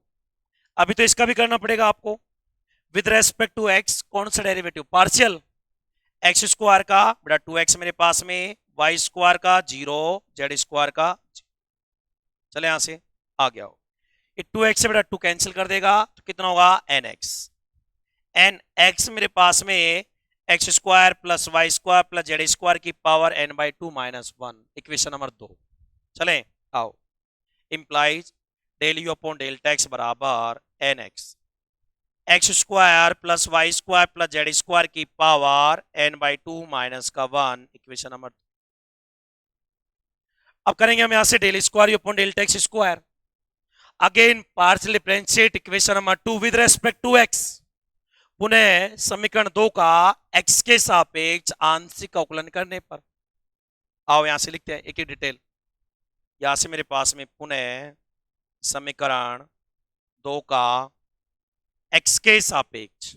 अभी तो इसका भी करना पड़ेगा आपको, विद रेस्पेक्ट टू x कौन सा डेरिवेटिव? पार्शियल एक्स स्क्वायर का बेटा 2x मेरे पास में, वाई स्क्वायर का 0, जेड स्क्वायर का। चले यहां से आ गया हो, ये 2x से बेटा 2 कैंसिल कर देगा तो कितना होगा? nx, nx मेरे पास में x square plus y square plus z square की power n/2 minus 1, equation number 2। चले आओ, implies del u upon delta x बराबर nx, x square plus y square plus z square की पावर n/2 माइनस का 1, equation number. अब करेंगे हम यहां से del square upon delta x square, again partial differentiate equation number 2 with respect to x, पुनः समीकरण 2 का x के सापेक्ष आंशिक अवकलन करने पर। आओ यहां से लिखते हैं एक एक डिटेल, यहां से मेरे पास में पुनः समीकरण 2 का x के सापेक्ष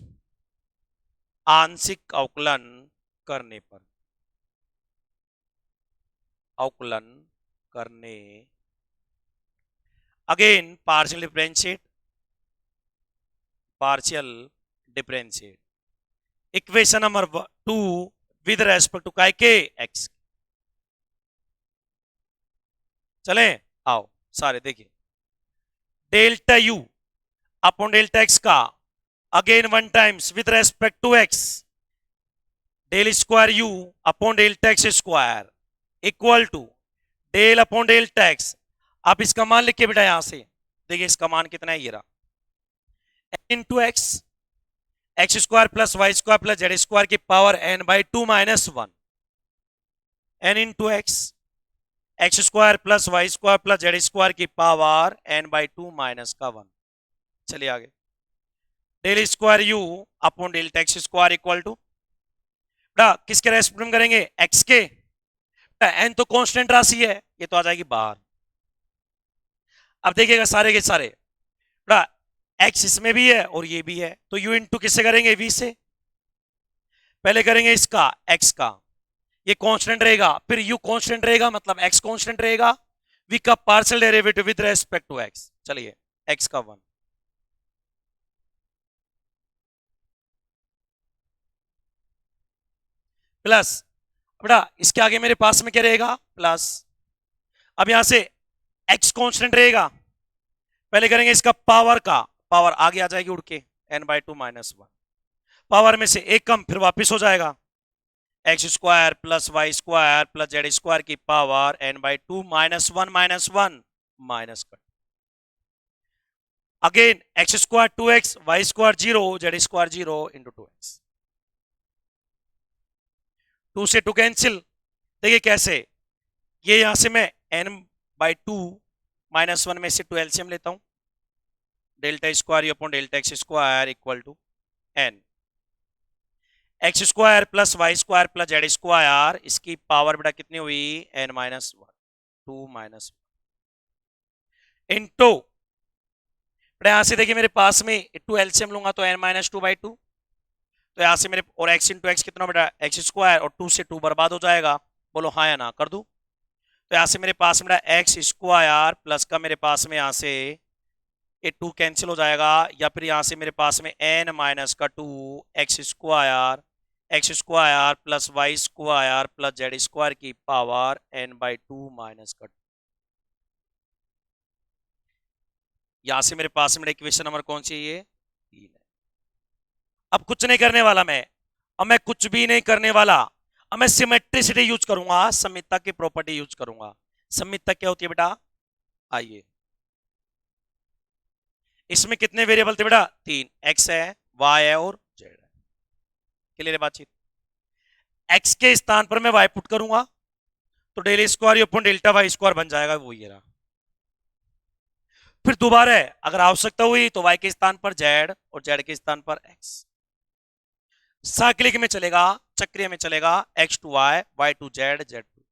आंशिक अवकलन करने पर, अवकलन करने, again partial differentiate, partial differentiate equation number 2 with respect to काय के एक्स। चले आओ सारे देखिए, delta u upon delta x का again 1 times with respect to x, del square u upon del x square equal to del upon del x. आप इसका मान लिख के बेटा यहां से देखिए इसका मान कितना है, ये रहा into x, x square plus y square plus z square की power n by two minus one, n into x, x square plus y square plus z square की power n by two minus का one. चलिए आगे, del square u upon del x square equal to किसके respect में करेंगे, x के। N तो constant राशि है, ये तो आ जाएगी बाहर। अब देखिएगा सारे के सारे एक्स इसमें भी है और ये भी है, तो यू इंटू किससे करेंगे, वी से। पहले करेंगे इसका एक्स का, ये कांस्टेंट रहेगा, फिर यू कांस्टेंट रहेगा मतलब एक्स कांस्टेंट रहेगा, वी का partial derivative with respect to x. चलिए एक्स का वन प्लस, बेटा इसके आगे मेरे पास में क्या रहेगा, प्लस। अब यहां से एक्स कांस्टेंट रहेगा, पहले करेंगे इसका पावर का, पावर आगे आ जाएगी उड़ के n by two minus one, power में से एक कम फिर वापिस हो जाएगा, x square plus y square plus z square की power n by two minus one minus cut, again x square two x y square zero z square zero into two x, two से two cancel. देखिए कैसे, ये यहां से मैं n by two minus one में से टू एलसीएम लेता हूं, delta square upon delta x square equal to n, x square plus y square plus z square इसकी पावर बेटा कितनी हुई, n minus one, two minus into, यहां से देखिए मेरे पास में टू एलसीएम लूंगा तो n minus two by two, तो यहां से मेरे और एक्स इंटू एक्स कितना बेटा एक्स स्क्वायर, और टू से टू बर्बाद हो जाएगा, बोलो हाँ या ना, कर दू। तो यहां से मेरे पास में एक्स स्क्वायर प्लस का मेरे पास में यहां से ये टू कैंसिल हो जाएगा, या फिर यहां से मेरे पास में एन माइनस का two x square plus y square plus z square की power n by two minus का टू। यहां से मेरे पास में इक्वेशन नंबर कौन सी है, ये तीन है। अब कुछ नहीं करने वाला मैं, अब मैं कुछ भी नहीं करने वाला, अब मैं सिमेट्रिसिटी यूज करूंगा, सममितता की प्रॉपर्टी यूज करूंगा। सममितता क्या होती है बेटा, आइए, इसमें कितने वेरिएबल थे बेटा, तीन, एक्स है, वाई है और जेड है। क्लियर बातचीत, एक्स के स्थान पर मैं वाई पुट करूंगा तो del square upon delta y square बन जाएगा, वो ये रहा। फिर दोबारा है, अगर आवश्यकता हुई तो वाई के स्थान पर जेड और जेड के स्थान पर एक्स, साइक्लिक में चलेगा, चक्रीय में चलेगा, x to y, y to z, z to.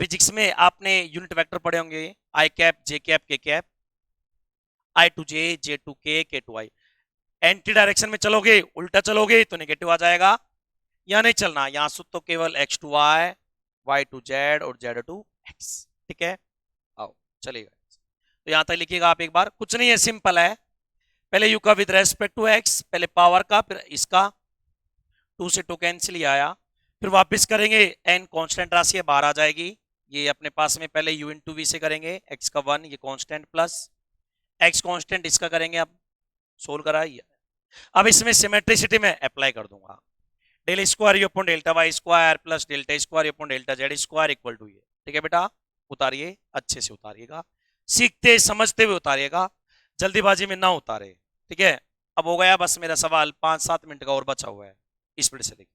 Physics में आपने यूनिट वेक्टर पढ़े होंगे, i cap, j cap, k cap, i to j, j to k to i. Anti direction में चलोगे, उल्टा चलोगे तो नेगेटिव आ जाएगा, या नहीं चलना, यहां से तो केवल x to y, y to z और जेड टू एक्स। ठीक है, आओ चलेगा। तो यहां तक लिखिएगा आप एक बार, कुछ नहीं है, सिंपल है। पहले यू का विद रेस्पेक्ट टू एक्स, पहले पावर का, फिर इसका, टू से टू कैंसिल ही आया, फिर वापस करेंगे, एन कांस्टेंट राशि है बाहर आ जाएगी, ये अपने पास में पहले यू इंटू वी से करेंगे, एक्स का वन, ये कांस्टेंट प्लस एक्स कांस्टेंट, इसका करेंगे अब सोल्व कराइए। अब इसमें सिमेट्रिसिटी में अप्लाई कर दूंगा, del square upon delta y square plus delta square upon delta z square equal to ये। ठीक है बेटा, उतारिए, अच्छे से उतारिएगा, सीखते समझते हुए उतारिएगा, जल्दीबाजी में ना उतारे। ठीक है, अब हो गया बस मेरा सवाल, 5-7 मिनट का और बचा हुआ है, स्पीड से देखिए।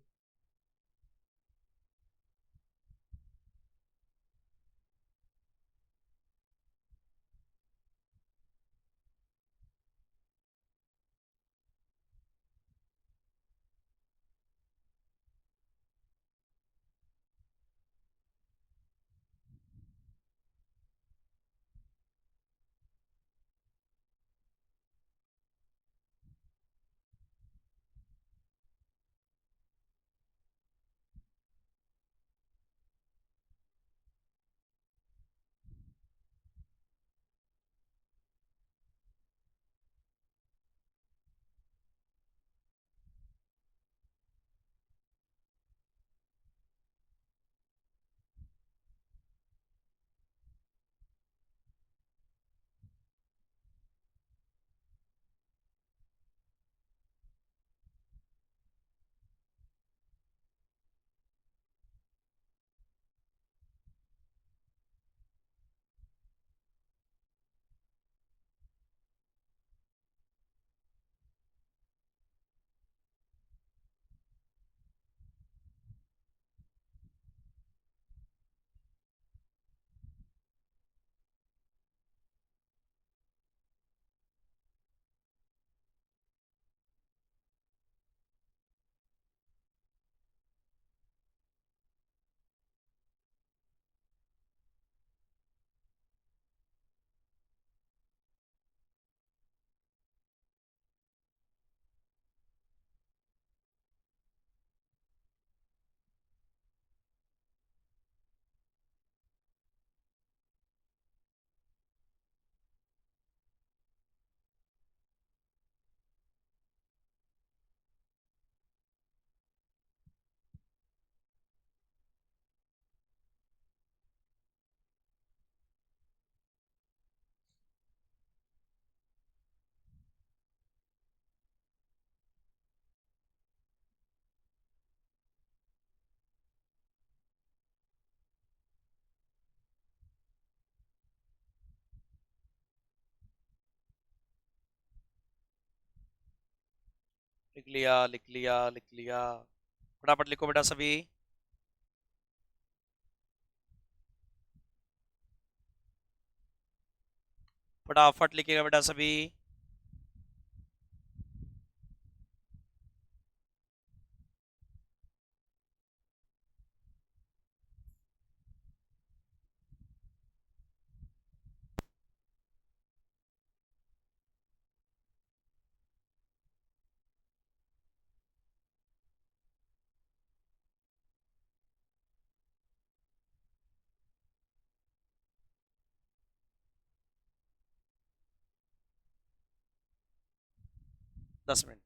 लिख लिया लिख लिया लिख लिया। फटाफट लिखो बेटा सभी। फटाफट लिखिएगा बेटा सभी। दस मिनट।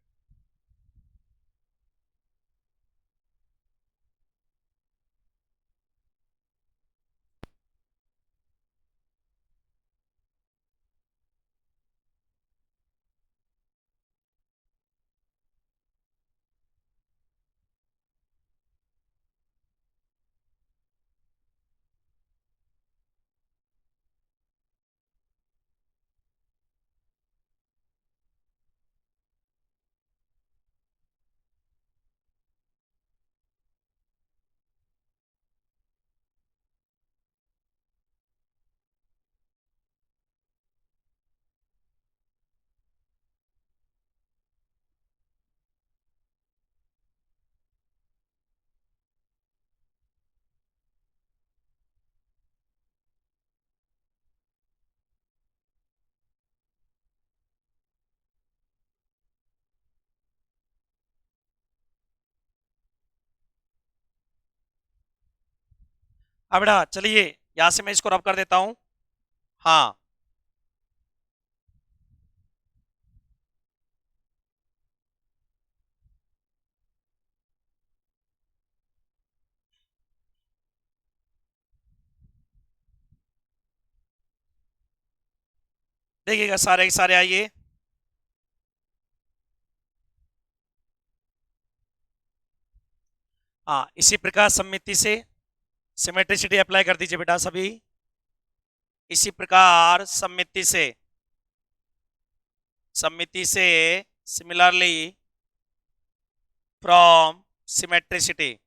अब बेटा चलिए, यहां से मैं इसको रब कर देता हूं। हाँ, देखिएगा सारे के सारे आइए। हाँ, इसी प्रकार सममिति से सिमेट्रिसिटी अप्लाई कर दीजिए बेटा सभी। इसी प्रकार सममिति से सिमिलरली फ्रॉम सिमेट्रिसिटी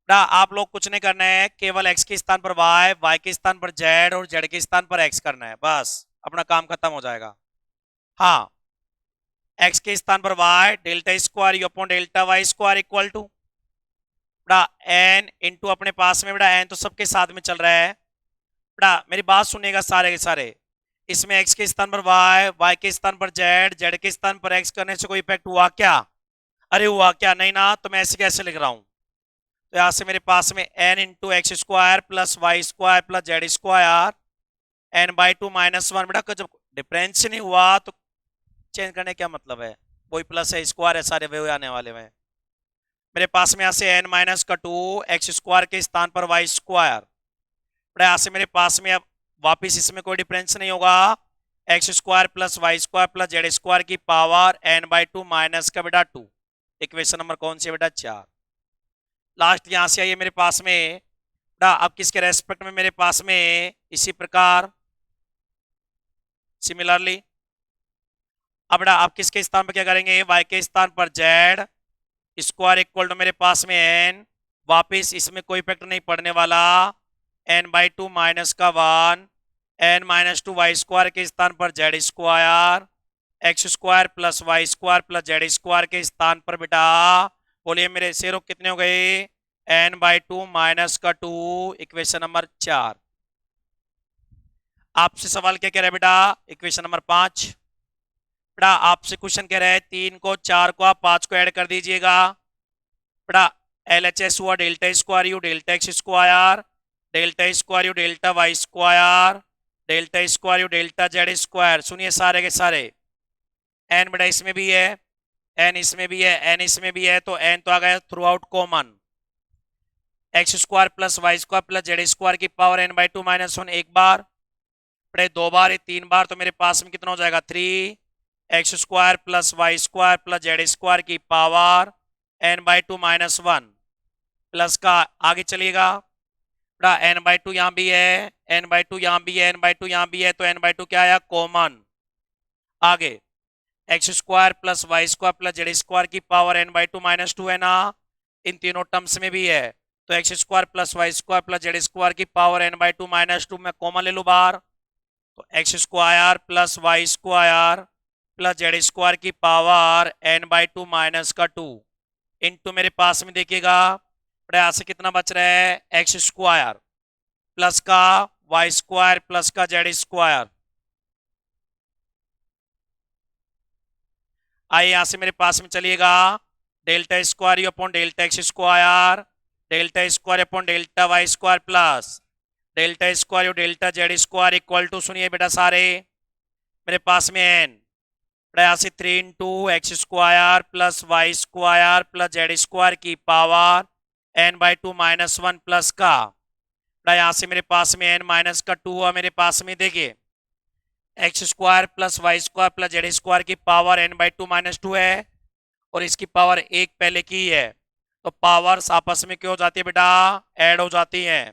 बेटा आप लोग कुछ नहीं करना है, केवल x के स्थान पर y, y के स्थान पर z और z के स्थान पर x करना है, बस अपना काम खत्म हो जाएगा। हाँ, x के स्थान पर y delta square u upon delta y square equal to बेटा n इंटू अपने पास में बेटा n तो सबके साथ में चल रहा है। बेटा मेरी बात सुनिएगा सारे के सारे, इसमें x के स्थान पर y, y के स्थान पर z, z के स्थान पर x करने से कोई इफेक्ट हुआ क्या? अरे हुआ क्या? नहीं ना, तो मैं ऐसे कैसे लिख रहा हूं? तो यहां से मेरे पास में n into x square plus y square plus z square n/2 -1। बेटा जब डिफरेंस नहीं हुआ तो चेंज करने क्या मतलब है? वही प्लस है स्क्वायर है, सारे वे आने वाले में। मेरे पास में यहां से n-2 एक्स स्क्वायर के स्थान पर वाई स्क्वायर। बेटा यहां से मेरे पास में अब वापिस इसमें कोई डिफरेंस नहीं होगा, x square plus y square plus z square की पावर n/2 माइनस का बेटा 2। इक्वेशन नंबर कौन सी है बेटा? 4। लास्ट यहां से आइए मेरे पास में बेटा, अब किसके रेस्पेक्ट में मेरे पास में इसी प्रकार सिमिलरली अब बेटा आप किसके स्थान पर क्या करेंगे? y के स्थान पर z स्क्वायर इक्वल टू मेरे पास में n, वापिस इसमें कोई इफेक्ट नहीं पड़ने वाला, n/2 माइनस का 1, n-2 वाई स्क्वायर के स्थान पर z square, x square plus y square plus z square के स्थान पर बेटा बोलिए मेरे शेरों कितने हो गए? n/2 माइनस का 2। Equation number 4। आपसे सवाल क्या कह रहा है बेटा? Equation number 5। बेटा आपसे क्वेश्चन कह रहा है 3 को 4 को आप 5 को ऐड कर दीजिएगा। बेटा LHS हुआ delta square u delta x square, delta square u delta y square, delta square u delta z square. सुनिए सारे के सारे, n बेटा इसमें भी है, n इसमें भी है, n इसमें भी है, तो n तो आ गया throughout common. X square plus y square plus z square की पावर n/2 -1 एक बार, बड़े 2 बार, 3 बार, तो मेरे पास में कितना हो जाएगा? 3 x square plus y square plus z square की पावर n/2 -1 प्लस का आगे चलिएगा बेटा n/2 यहाँ भी है, n/2 यहाँ भी है, n/2 यहाँ भी है, तो n/2 क्या आया? कॉमन। आगे x square plus y square plus z square की power n by two minus two है ना, इन तीनों टर्म्स में भी है। तो x square plus y square plus z square की power n by two minus two में कॉमन ले लू बाहर, तो x square plus y square plus z square की power n by two minus का टू इंटू मेरे पास में देखिएगा यहां से कितना बच रहा है, एक्स स्क्वायर प्लस का वाई स्क्वायर प्लस का जेड स्क्वायर। आइए यहां से मेरे पास में चलिएगा, delta square u upon delta x square, delta square upon delta y square plus delta square u delta z square equal to, सुनिए बेटा सारे, मेरे पास में एन यहां से three into x square plus y square plus z square की power n by two minus one plus का यहां से मेरे पास में एन माइनस का टू हुआ मेरे पास में, देखिए x square plus y square plus z square की power n by two minus two है और इसकी पावर एक पहले की है, तो पावर्स आपस में क्या हो जाती है बेटा, ऐड हो जाती हैं।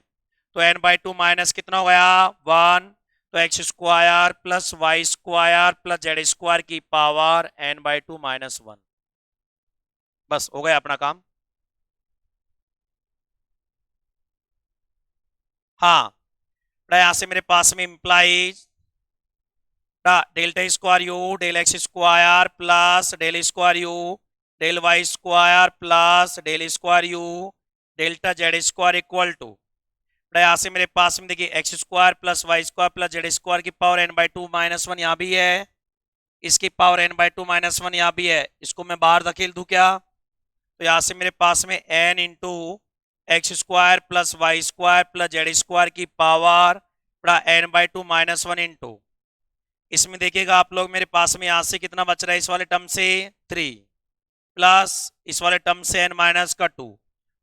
तो एन बाई टू माइनस कितना हो गया, वन, तो x square plus y square plus z square की power n by two minus one, बस हो गया अपना काम। हाँ, यहां से मेरे पास में implies delta square u del x square plus del square u del y square plus del square u delta z square equal to, यहां से मेरे पास में देखिए x square plus y square plus z square की power n by two minus one यहाँ भी है, इसकी power n by two minus one यहाँ भी है, इसको मैं बाहर धकेल दूं क्या, तो यहां से मेरे पास में n into x square plus y square plus z square की power n by two minus one into, इसमें देखिएगा आप लोग मेरे पास में यहां से कितना बच रहा है, इस वाले टर्म से थ्री प्लस इस वाले टर्म से एन माइनस का टू,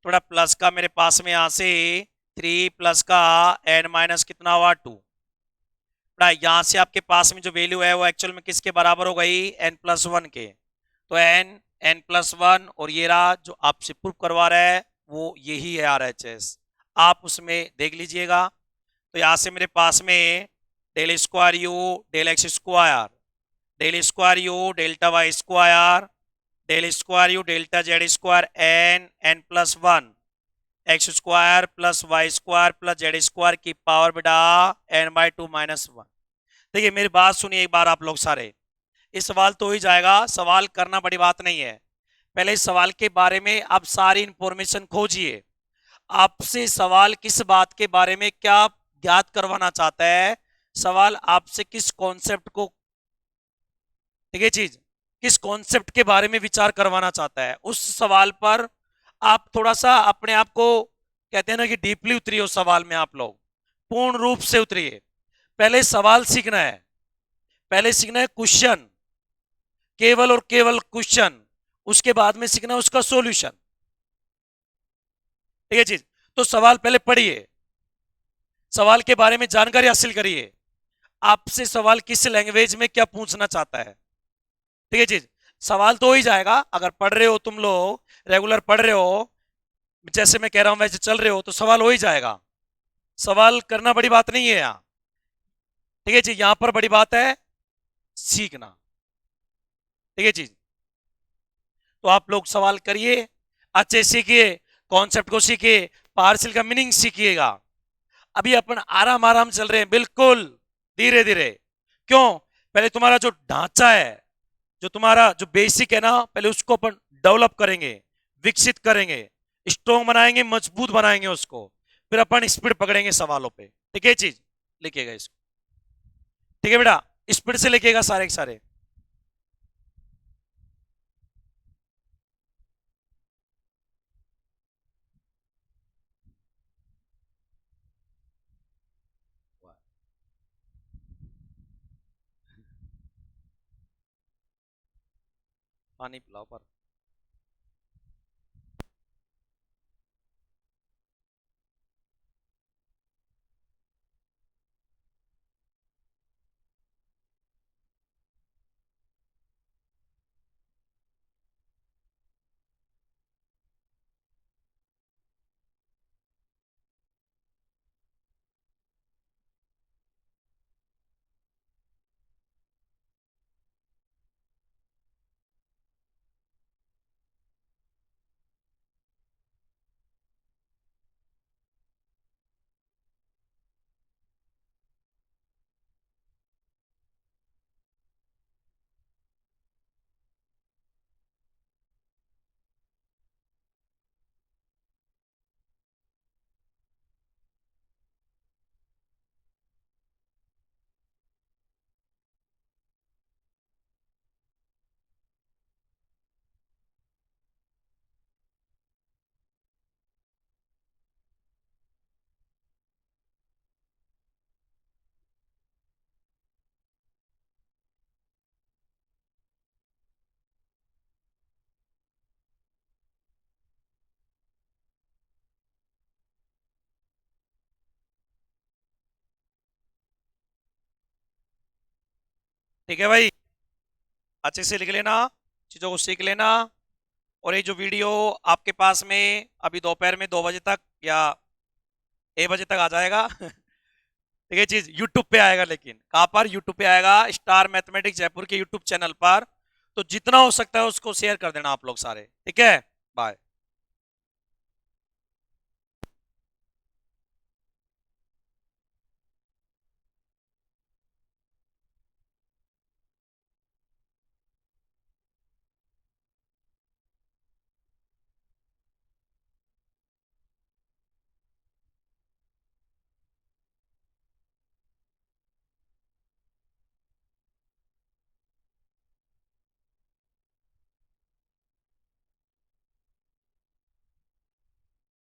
थोड़ा प्लस का मेरे पास में यहां से थ्री प्लस का एन माइनस कितना हुआ टू, यहां से आपके पास में जो वैल्यू है वो एक्चुअल में किसके बराबर हो गई, एन प्लस वन के, तो एन एन प्लस वन और ये रहा जो आपसे प्रूफ करवा रहा है वो यही है आर एच एस, आप उसमें देख लीजिएगा। तो यहां से मेरे पास में del square u del x square del square u delta y square del square u delta z square n n plus one x square plus y square plus z square की पावर बेटा n by two minus one. देखिए मेरी बात सुनिए एक बार आप लोग सारे, इस सवाल तो हो ही जाएगा, सवाल करना बड़ी बात नहीं है, पहले इस सवाल के बारे में आप सारी इंफॉर्मेशन खोजिए, आपसे सवाल किस बात के बारे में क्या ज्ञात करवाना चाहता है, सवाल आपसे किस कॉन्सेप्ट को, ठीक है चीज, किस कॉन्सेप्ट के बारे में विचार करवाना चाहता है, उस सवाल पर आप थोड़ा सा अपने आप को, कहते हैं ना कि डीपली उतरिए उस सवाल में, आप लोग पूर्ण रूप से उतरिए, पहले सवाल सीखना है, पहले सीखना है क्वेश्चन, केवल और केवल क्वेश्चन, उसके बाद में सीखना है उसका सॉल्यूशन, ठीक है चीज। तो सवाल पहले पढ़िए, सवाल के बारे में जानकारी हासिल करिए, आपसे सवाल किस लैंग्वेज में क्या पूछना चाहता है, ठीक है चीज। सवाल तो हो ही जाएगा, अगर पढ़ रहे हो तुम लोग, रेगुलर पढ़ रहे हो, जैसे मैं कह रहा हूं वैसे चल रहे हो, तो सवाल हो ही जाएगा, सवाल करना बड़ी बात नहीं है यहाँ, ठीक है चीज, यहां पर बड़ी बात है सीखना, ठीक है चीज। तो आप लोग सवाल करिए, अच्छे सीखिए, कॉन्सेप्ट को सीखिए, पार्सल का मीनिंग सीखिएगा। अभी अपन आराम आराम चल रहे हैं, बिल्कुल धीरे धीरे, क्यों, पहले तुम्हारा जो ढांचा है, जो तुम्हारा जो बेसिक है ना, पहले उसको अपन डेवलप करेंगे, विकसित करेंगे, स्ट्रॉन्ग बनाएंगे, मजबूत बनाएंगे उसको, फिर अपन स्पीड पकड़ेंगे सवालों पे, ठीक है चीज, लिखिएगा इसको, ठीक है बेटा, स्पीड से लिखिएगा सारे के सारे। पानी पिलाओ पर, ठीक है भाई, अच्छे से लिख लेना, चीजों को सीख लेना। और ये जो वीडियो आपके पास में अभी दोपहर में 2 बजे तक या 1 बजे तक आ जाएगा। ठीक है, चीज यूट्यूब पे आएगा, लेकिन कहाँ पर? यूट्यूब पे आएगा, स्टार मैथमेटिक्स जयपुर के यूट्यूब चैनल पर। तो जितना हो सकता है उसको शेयर कर देना आप लोग सारे, ठीक है। बाय।